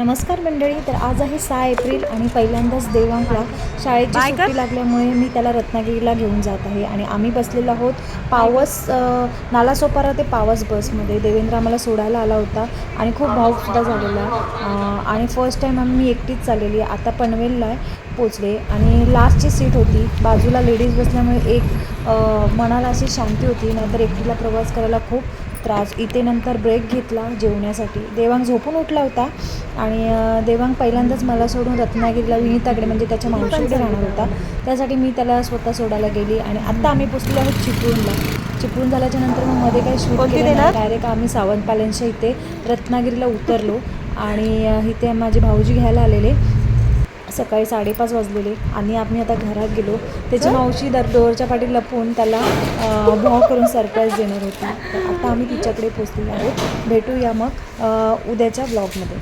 नमस्कार मंडळी. तर आज आहे 6 एप्रिल आणि पहिल्यांदाच देवांगला शाळेची सुट्टी लागल्यामुळे मी त्याला रत्नागिरीला घेऊन जात आहे आणि आम्ही बसलेलो आहोत पावस नालासोपारा ते पावस बसमध्ये. देवेंद्र आम्हाला सोडायला आला होता आणि खूप भावसुद्धा झालेला आणि फर्स्ट टाईम मी एकटीच चाललेली. आता पनवेलला पोचले आणि लास्टची सीट होती. बाजूला लेडीज बसल्यामुळे एक मनाला अशी शांती होती, नाहीतर एकटीला प्रवास करायला खूप त्रास. इथे नंतर ब्रेक घेतला जेवण्यासाठी. देवांग झोपून उठला होता आणि देवांग पहिल्यांदाच मला सोडून रत्नागिरीला विनीताकडे म्हणजे त्याच्या मावशीकडे राहणार होता. त्यासाठी मी त्याला स्वतः सोडायला गेली आणि आत्ता आम्ही पोचलो आहोत चिपळूणला. चिपळूण झाल्याच्या नंतर मग मध्ये काही शूट केलं नाही. डायरेक्ट आम्ही सावंत पाल्यांच्या इथे रत्नागिरीला उतरलो आणि इथे माझे भाऊजी घ्यायला आलेले. सकाळी 5:30 वाजलेले आणि आम्ही आता घरात गेलो. त्याची मावशी डोअरच्या पाठी लपवून त्याला भॉ करून सरप्राईज देणार होती. तर आता आम्ही तिच्याकडे पोचलेलो आहोत. भेटूया मग उद्याच्या ब्लॉगमध्ये.